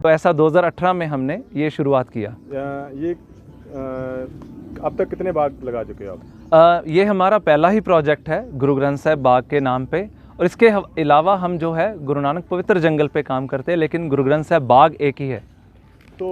तो ऐसा 2018 में हमने ये शुरुआत किया। ये अब तक कितने बाग लगा चुके हो आप? ये हमारा पहला ही प्रोजेक्ट है गुरु ग्रंथ साहिब बाग के नाम पे, और इसके अलावा हम जो है गुरु नानक पवित्र जंगल पे काम करते हैं, लेकिन गुरु ग्रंथ साहिब बाग एक ही है। तो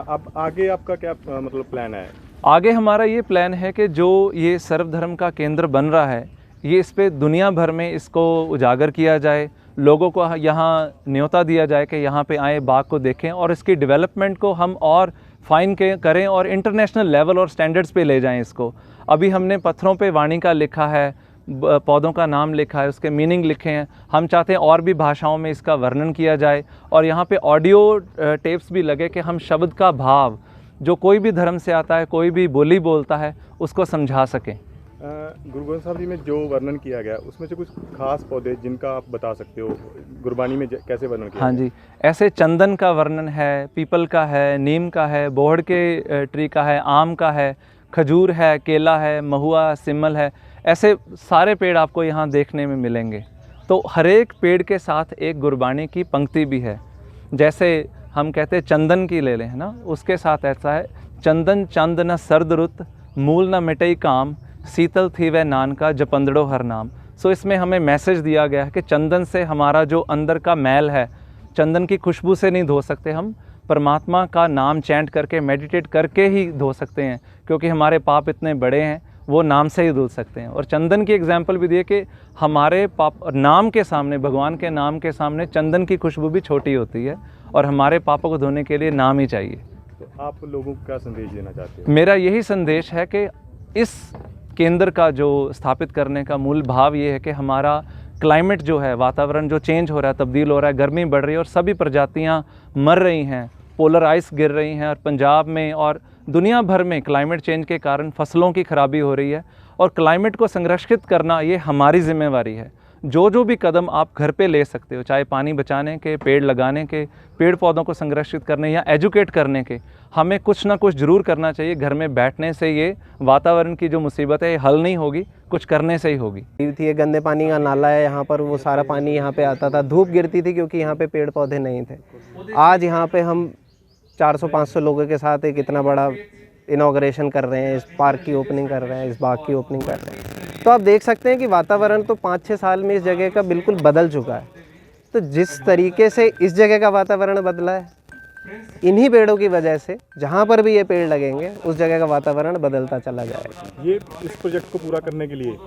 अब आगे आपका क्या मतलब प्लान है? आगे हमारा ये प्लान है कि जो ये सर्वधर्म का केंद्र बन रहा है, ये इस पे दुनिया भर में इसको उजागर किया जाए, लोगों को यहाँ न्योता दिया जाए कि यहाँ पे आए, बाग को देखें, और इसकी डेवलपमेंट को हम और फाइन करें और इंटरनेशनल लेवल और स्टैंडर्ड्स पे ले जाएं इसको। अभी हमने पत्थरों पे वाणी का लिखा है, पौधों का नाम लिखा है, उसके मीनिंग लिखे हैं। हम चाहते हैं और भी भाषाओं में इसका वर्णन किया जाए, और यहाँ पे ऑडियो टेप्स भी लगे कि हम शब्द का भाव, जो कोई भी धर्म से आता है, कोई भी बोली बोलता है, उसको समझा सकें। गुरु ग्रंथ साहिब जी में जो वर्णन किया गया उसमें से कुछ खास पौधे जिनका आप बता सकते हो, गुरबानी में कैसे वर्णन किया? हाँ जी, ऐसे चंदन का वर्णन है, पीपल का है, नीम का है, बोहड़ के ट्री का है, आम का है, खजूर है, केला है, महुआ, सिमल है। ऐसे सारे पेड़ आपको यहाँ देखने में मिलेंगे। तो हर एक पेड़ के साथ एक गुरबानी की पंक्ति भी है। जैसे हम कहते हैं चंदन की ले लें, है ना, उसके साथ ऐसा है, चंदन चंद न सर्द रुत, मूल न मिटई काम, शीतल थी वह नान का जपंदड़ो हर नाम। सो इसमें हमें मैसेज दिया गया है कि चंदन से हमारा जो अंदर का मैल है, चंदन की खुशबू से नहीं धो सकते हम, परमात्मा का नाम चैंट करके, मेडिटेट करके ही धो सकते हैं, क्योंकि हमारे पाप इतने बड़े हैं, वो नाम से ही धुल सकते हैं। और चंदन की एग्जाम्पल भी दिए कि हमारे पाप नाम के सामने, भगवान के नाम के सामने चंदन की खुशबू भी छोटी होती है, और हमारे पापों को धोने के लिए नाम ही चाहिए। तो आप लोगों को क्या संदेश देना चाहते हो? मेरा यही संदेश है कि इस केंद्र का जो स्थापित करने का मूल भाव ये है कि हमारा क्लाइमेट जो है, वातावरण जो चेंज हो रहा है, तब्दील हो रहा है, गर्मी बढ़ रही है और सभी प्रजातियां मर रही हैं, पोलर आइस गिर रही हैं, और पंजाब में और दुनिया भर में क्लाइमेट चेंज के कारण फसलों की खराबी हो रही है, और क्लाइमेट को संरक्षित करना ये हमारी जिम्मेवारी है। जो भी कदम आप घर पे ले सकते हो, चाहे पानी बचाने के, पेड़ लगाने के, पेड़ पौधों को संरक्षित करने या एजुकेट करने के, हमें कुछ ना कुछ ज़रूर करना चाहिए। घर में बैठने से ये वातावरण की जो मुसीबत है ये हल नहीं होगी, कुछ करने से ही होगी। ये गंदे पानी का नाला है यहाँ पर, वो सारा पानी यहाँ पे आता था, धूप गिरती थी क्योंकि यहाँ पे पेड़ पौधे नहीं थे। आज यहाँ पे हम 400-500 लोगों के साथ एक इतना बड़ा इनॉग्रेशन कर रहे हैं, इस पार्क की ओपनिंग कर रहे हैं, इस बाग की ओपनिंग कर रहे हैं। तो आप देख सकते हैं कि वातावरण तो 5-6 साल में इस जगह का बिल्कुल बदल चुका है। तो जिस तरीके से इस जगह का वातावरण बदला है, इन्हीं पेड़ों की वजह से जहाँ पर भी ये पेड़ लगेंगे उस जगह का वातावरण बदलता चला जाएगा। ये इस प्रोजेक्ट को पूरा करने के लिए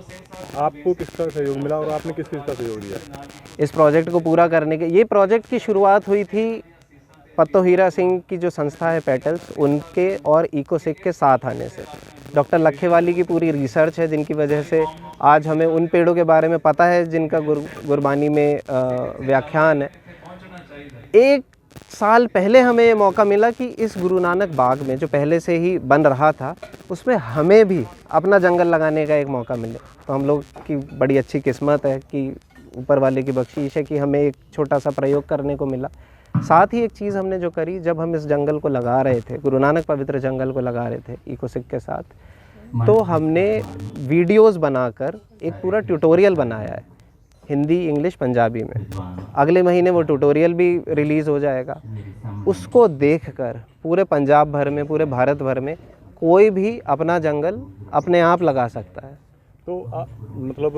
आपको किसका सहयोग मिला और आपने किस चीज़ का सहयोग दिया? इस प्रोजेक्ट को पूरा करने के, ये प्रोजेक्ट की शुरुआत हुई थी पत्तो हीरा सिंह की जो संस्था है पेटल्स, उनके और इकोसिक के साथ आने से। डॉक्टर लखेवाली की पूरी रिसर्च है, जिनकी वजह से आज हमें उन पेड़ों के बारे में पता है जिनका गुरबानी में व्याख्यान है। 1 साल पहले हमें ये मौका मिला कि इस गुरु नानक बाग में, जो पहले से ही बन रहा था, उसमें हमें भी अपना जंगल लगाने का एक मौका मिले। तो हम लोग की बड़ी अच्छी किस्मत है कि ऊपर वाले की बख्शीश है कि हमें एक छोटा सा प्रयोग करने को मिला। साथ ही एक चीज़ हमने जो करी, जब हम इस जंगल को लगा रहे थे, गुरु नानक पवित्र जंगल को लगा रहे थे इकोसिक के साथ, तो हमने वीडियोस बनाकर एक पूरा ट्यूटोरियल बनाया है, हिंदी, इंग्लिश, पंजाबी में। अगले महीने वो ट्यूटोरियल भी रिलीज़ हो जाएगा। उसको देखकर पूरे पंजाब भर में, पूरे भारत भर में कोई भी अपना जंगल अपने आप लगा सकता है। तो मतलब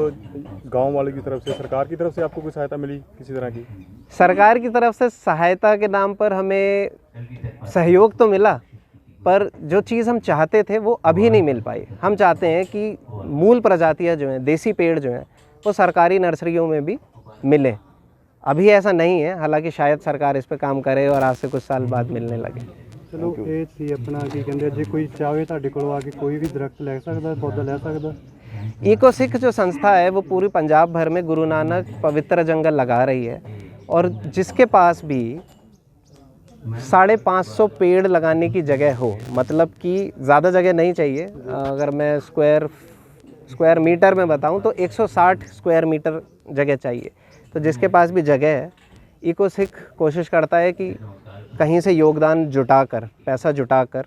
गांव वाले की तरफ से, सरकार की तरफ से आपको कोई सहायता मिली किसी तरह की? सरकार की तरफ से सहायता के नाम पर हमें सहयोग तो मिला, पर जो चीज़ हम चाहते थे वो अभी नहीं मिल पाई। हम चाहते हैं कि मूल प्रजातियां जो हैं, देसी पेड़ जो हैं, वो सरकारी नर्सरियों में भी मिले। अभी ऐसा नहीं है, हालांकि शायद सरकार इस पे काम करे और आज से कुछ साल बाद मिलने लगे। चलो ये सी अपना की कहते जे कोई चाहे तुहाडे कोल आके कोई भी दरख्त ले सकदा, पौधा ले सकदा। इकोसिक जो संस्था है वो पूरी पंजाब भर में गुरु नानक पवित्र जंगल लगा रही है, और जिसके पास भी 550 पेड़ लगाने की जगह हो, मतलब कि ज़्यादा जगह नहीं चाहिए, अगर मैं स्क्वायर मीटर में बताऊं तो 160 स्क्वायर मीटर जगह चाहिए। तो जिसके पास भी जगह है, इकोसिक कोशिश करता है कि कहीं से योगदान जुटाकर, पैसा जुटाकर,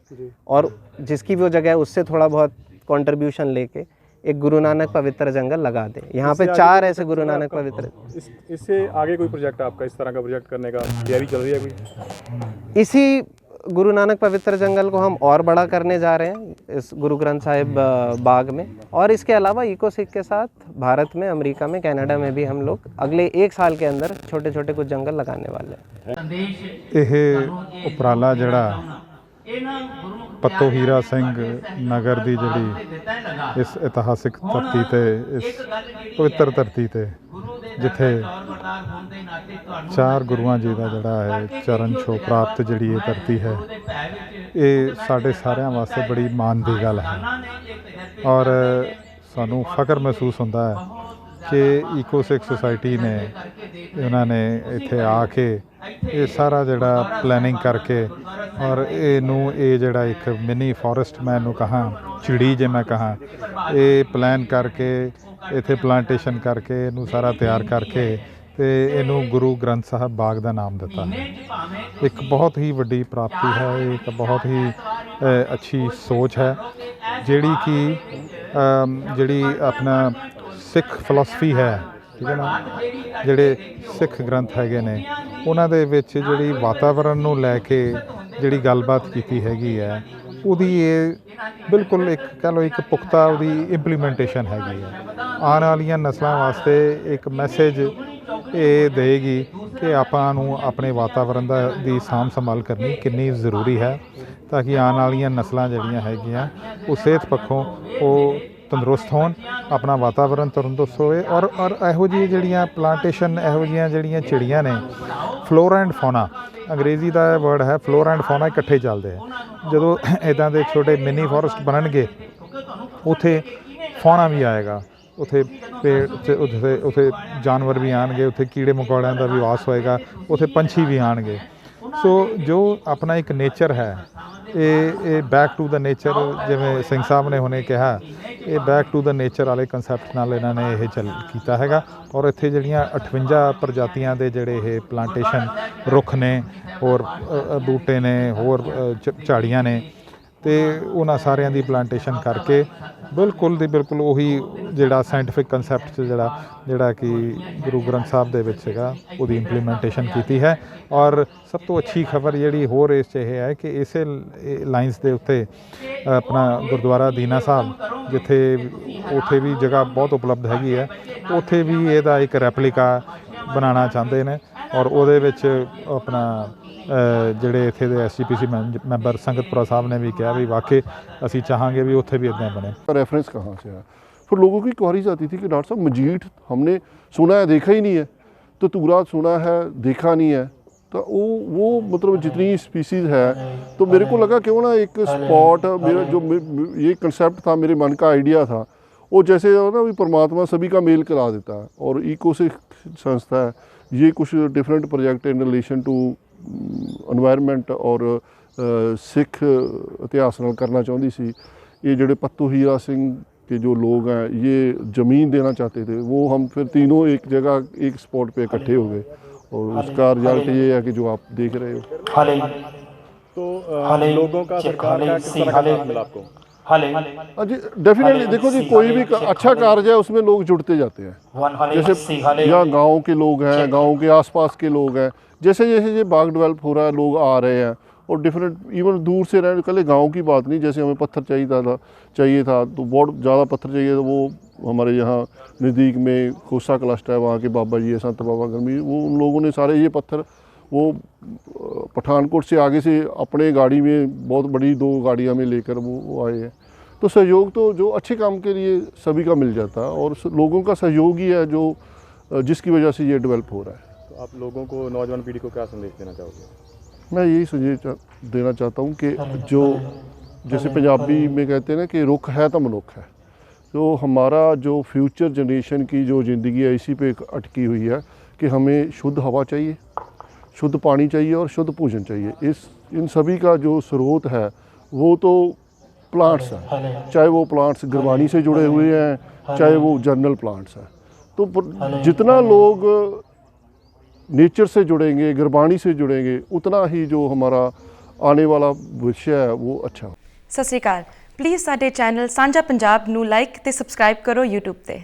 और जिसकी भी वो जगह है उससे थोड़ा बहुत कंट्रीब्यूशन लेके एक गुरु नानक पवित्र जंगल लगा दें। यहाँ पे इससे 4 आगे ऐसे गुरु नानक आपका- पवित्र, इससे आगे कोई प्रोजेक्ट आपका इस तरह का प्रोजेक्ट करने का तैयारी चल रही है कोई? इसी गुरु नानक पवित्र जंगल को हम और बड़ा करने जा रहे हैं इस गुरु ग्रंथ साहिब बाग में, और इसके अलावा इकोसिक के साथ भारत में, अमेरिका में, कनाडा में भी हम लोग अगले 1 साल के अंदर छोटे छोटे कुछ जंगल लगाने वाले हैं। ਇਹ ਉਪਰਾਲਾ ਜਿਹੜਾ ਪੱਤੋ ਹੀਰਾ ਸਿੰਘ ਨਗਰ ਦੀ ਜਿਹੜੀ ਇਸ ਇਤਿਹਾਸਿਕ ਧਰਤੀ ਤੇ, ਇਸ ਪਵਿੱਤਰ ਧਰਤੀ ਤੇ ਜਿੱਥੇ 4 ਗੁਰੂਆਂ ਜੀ ਦਾ ਜਿਹੜਾ ਹੈ ਚਰਨ ਛੋਹ ਪ੍ਰਾਪਤ ਜਿਹੜੀ ਇਹ ਧਰਤੀ ਹੈ, ਇਹ ਸਾਡੇ ਸਾਰਿਆਂ ਵਾਸਤੇ ਬੜੀ ਮਾਣ ਦੀ ਗੱਲ ਹੈ। ਔਰ ਸਾਨੂੰ ਫਖਰ ਮਹਿਸੂਸ ਹੁੰਦਾ ਹੈ ਕਿ ਈਕੋਸਿਕ ਸੁਸਾਇਟੀ ਨੇ, ਉਹਨਾਂ ਨੇ ਇੱਥੇ ਆ ਕੇ ਇਹ ਸਾਰਾ ਜਿਹੜਾ ਪਲੈਨਿੰਗ ਕਰਕੇ, ਔਰ ਇਹਨੂੰ ਇਹ ਜਿਹੜਾ ਇੱਕ ਮਿਨੀ ਫੋਰੈਸਟ ਮੈਂ ਇਹਨੂੰ ਕਹਾਂ, ਚਿੜੀ ਜੇ ਮੈਂ ਕਹਾਂ, ਇਹ ਪਲਾਨ ਕਰਕੇ ਇੱਥੇ ਪਲਾਂਟੇਸ਼ਨ ਕਰਕੇ ਇਹਨੂੰ ਸਾਰਾ ਤਿਆਰ ਕਰਕੇ ਤੇ ਇਹਨੂੰ ਗੁਰੂ ਗ੍ਰੰਥ ਸਾਹਿਬ ਬਾਗ ਦਾ ਨਾਮ ਦਿੱਤਾ ਹੈ। ਇੱਕ ਬਹੁਤ ਹੀ ਵੱਡੀ ਪ੍ਰਾਪਤੀ ਹੈ, ਇੱਕ ਬਹੁਤ ਹੀ ਅੱਛੀ ਸੋਚ ਹੈ ਜਿਹੜੀ ਕਿ ਜਿਹੜੀ ਆਪਣਾ ਸਿੱਖ ਫਿਲਾਸਫੀ ਹੈ, ਠੀਕ ਹੈ ਨਾ, ਜਿਹੜੇ ਸਿੱਖ ਗ੍ਰੰਥ ਹੈਗੇ ਨੇ ਉਹਨਾਂ ਦੇ ਵਿੱਚ ਜਿਹੜੀ ਵਾਤਾਵਰਣ ਨੂੰ ਲੈ ਕੇ ਜਿਹੜੀ ਗੱਲਬਾਤ ਕੀਤੀ ਹੈਗੀ ਹੈ, ਉਹਦੀ ਇਹ ਬਿਲਕੁਲ ਇੱਕ ਕਹਿ ਲਓ ਇੱਕ ਪੁਖਤਾ ਉਹਦੀ ਇੰਪਲੀਮੈਂਟੇਸ਼ਨ ਹੈਗੀ ਹੈ। ਆਉਣ ਵਾਲੀਆਂ ਨਸਲਾਂ ਵਾਸਤੇ ਇੱਕ ਮੈਸੇਜ ਇਹ ਦੇਗੀ ਕਿ ਆਪਾਂ ਨੂੰ ਆਪਣੇ ਵਾਤਾਵਰਣ ਦੀ ਸਾਂਭ ਸੰਭਾਲ ਕਰਨੀ ਕਿੰਨੀ ਜ਼ਰੂਰੀ ਹੈ, ਤਾਂ ਕਿ ਆਉਣ ਵਾਲੀਆਂ ਨਸਲਾਂ ਜਿਹੜੀਆਂ ਹੈਗੀਆਂ ਉਹ ਸਿਹਤ ਪੱਖੋਂ ਉਹ ਤੰਦਰੁਸਤ ਹੋਣ, ਆਪਣਾ ਵਾਤਾਵਰਣ ਤੰਦਰੁਸਤ ਹੋਵੇ। ਔਰ ਇਹੋ ਜਿਹੀ ਜਿਹੜੀਆਂ ਪਲਾਂਟੇਸ਼ਨ, ਇਹੋ ਜਿਹੀਆਂ ਜਿਹੜੀਆਂ ਚਿੜੀਆਂ ਨੇ, flora and fauna, Angrezi the word ਹੈ ਫਲੋਰਾ ਐਂਡ ਫੌਨਾ, ਇਕੱਠੇ ਚੱਲਦੇ ਆ। ਜਦੋਂ ਇੱਦਾਂ ਦੇ ਛੋਟੇ ਮਿਨੀ ਫੋਰੈਸਟ ਬਣਨਗੇ, ਉੱਥੇ ਫੌਨਾ ਵੀ ਆਏਗਾ, ਉੱਥੇ ਪੇੜ, ਉੱਥੇ ਜਾਨਵਰ ਵੀ ਆਉਣਗੇ, ਉੱਥੇ ਕੀੜੇ ਮਕੌੜਿਆਂ ਦਾ ਵੀ ਵਾਸ ਹੋਏਗਾ, ਉੱਥੇ ਪੰਛੀ ਵੀ ਆਉਣਗੇ। ਸੋ ਜੋ ਆਪਣਾ ਇੱਕ ਨੇਚਰ ਹੈ, ਇਹ ਬੈਕ ਟੂ ਦਾ ਨੇਚਰ, ਜਿਵੇਂ ਸਿੰਘ ਸਾਹਿਬ ਨੇ ਹੁਣੇ ਕਿਹਾ, ਇਹ ਬੈਕ ਟੂ ਦਾ ਨੇਚਰ ਵਾਲੇ ਕਨਸੈਪਟ ਨਾਲ ਇਹਨਾਂ ਨੇ ਇਹ ਕੀਤਾ ਹੈਗਾ। ਔਰ ਇੱਥੇ ਜਿਹੜੀਆਂ 58 ਪ੍ਰਜਾਤੀਆਂ ਦੇ ਜਿਹੜੇ ਇਹ ਪਲਾਂਟੇਸ਼ਨ ਰੁੱਖ ਨੇ, ਹੋਰ ਬੂਟੇ ਨੇ, ਹੋਰ ਝਾੜੀਆਂ ਨੇ, ਤੇ ਉਹਨਾਂ ਸਾਰਿਆਂ ਦੀ ਪਲਾਂਟੇਸ਼ਨ ਕਰਕੇ ਬਿਲਕੁਲ ਦੀ ਬਿਲਕੁਲ ਉਹੀ ਜਿਹੜਾ ਸਾਇੰਟੀਫਿਕ ਕਨਸੈਪਟ 'ਚ ਜਿਹੜਾ ਕਿ ਗੁਰੂ ਗ੍ਰੰਥ ਸਾਹਿਬ ਦੇ ਵਿੱਚ ਸੀਗਾ, ਉਹਦੀ ਇੰਪਲੀਮੈਂਟੇਸ਼ਨ ਕੀਤੀ ਹੈ। ਔਰ ਸਭ ਤੋਂ ਅੱਛੀ ਖਬਰ ਜਿਹੜੀ ਹੋਰ ਇਸ 'ਚ ਇਹ ਹੈ ਕਿ ਇਸੇ ਲਾਈਨਸ ਦੇ ਉੱਤੇ ਆਪਣਾ ਗੁਰਦੁਆਰਾ ਦੀਨਾ ਸਾਹਿਬ, ਜਿੱਥੇ ਉੱਥੇ ਵੀ ਜਗ੍ਹਾ ਬਹੁਤ ਉਪਲਬਧ ਹੈਗੀ ਹੈ, ਉੱਥੇ ਵੀ ਇਹਦਾ ਇੱਕ ਰੈਪਲੀਕਾ ਬਣਾਉਣਾ ਚਾਹੁੰਦੇ ਨੇ। ਔਰ ਉਹਦੇ ਵਿੱਚ ਆਪਣਾ ਜਿਹੜੇ ਇੱਥੇ ਦੇ SGPC ਮੈਂਬਰ संगतपुरा साहब ने भी कहा भी वाकई असी चाहांगे भी उत्थे भी इदां बने। रेफरेंस कहाँ से आया? फिर लोगों की क्वारीज आती थी कि डॉक्टर साहब मजीठ हमने सुना है, देखा ही नहीं है, तो तूरा सुना है, देखा नहीं है, तो वो मतलब जितनी स्पीसीज़ है, तो मेरे को लगा क्यों ना एक स्पॉट, मेरा जो ये कंसेप्ट था, मेरे मन का आइडिया था, वो जैसे ना भी परमात्मा सभी का मेल करा देता है। और इकोसिक संस्था है, ये कुछ different project in relation to environment और सिख इतिहास नाल करना चाहती सी। ये जोड़े पत्तो हीरा सिंह के जो लोग हैं, ये ज़मीन देना चाहते थे, वो हम फिर तीनों एक जगह एक स्पॉट पे इकट्ठे हो गए, और उसका रिजल्ट ये है कि जो आप देख रहे हो। तो लोगों का, सरकार का किस तरह का साथ मिला आपको? जी डेफिनेटली, देखो जी, कोई भी अच्छा कार्य है उसमें लोग जुड़ते जाते हैं। जैसे यहाँ गाँव के लोग हैं, गाँव के आसपास के लोग हैं, जैसे जैसे ये बाग डेवलप हो रहा है, लोग आ रहे हैं, और डिफरेंट इवन दूर से रहे। कल गांव की बात नहीं, जैसे हमें पत्थर चाहिए था तो बहुत ज़्यादा पत्थर चाहिए, तो वो हमारे यहाँ नज़दीक में खोसा क्लस्टर है, वहाँ के बाबा जी है, संत बाबा गर्मी, वो उन लोगों ने सारे ये पत्थर वो पठानकोट से आगे से अपने गाड़ी में, बहुत बड़ी 2 गाड़ियाँ में लेकर वो आए हैं। तो सहयोग तो जो अच्छे काम के लिए सभी का मिल जाता है, और लोगों का सहयोग ही है जो जिसकी वजह से ये डेवलप हो रहा है। तो आप लोगों को, नौजवान पीढ़ी को क्या संदेश देना चाहोगे? मैं यही संदेश देना चाहता हूँ कि जो जैसे पंजाबी में कहते हैं ना कि रुख है तो मनुख है, तो हमारा जो फ्यूचर जनरेशन की जो ज़िंदगी है इसी पे अटकी हुई है कि हमें शुद्ध हवा चाहिए, शुद्ध पानी चाहिए और शुद्ध भोजन चाहिए। इन सभी का जो स्रोत है वो तो प्लांट्स हैं, चाहे वो प्लांट्स गुरबानी से जुड़े हुए हैं, चाहे वो जर्नल प्लांट्स हैं। तो जितना लोग नेचर से जुड़ेंगे, गुरबानी से जुड़ेंगे, उतना ही जो हमारा आने वाला भविष्य है वो अच्छा हो। सत श्री अकाल। ਪਲੀਜ਼ ਸਾਡੇ ਚੈਨਲ ਸਾਂਝਾ ਪੰਜਾਬ ਨੂੰ ਲਾਈਕ ਤੇ ਸਬਸਕ੍ਰਾਈਬ ਕਰੋ YouTube ਤੇ।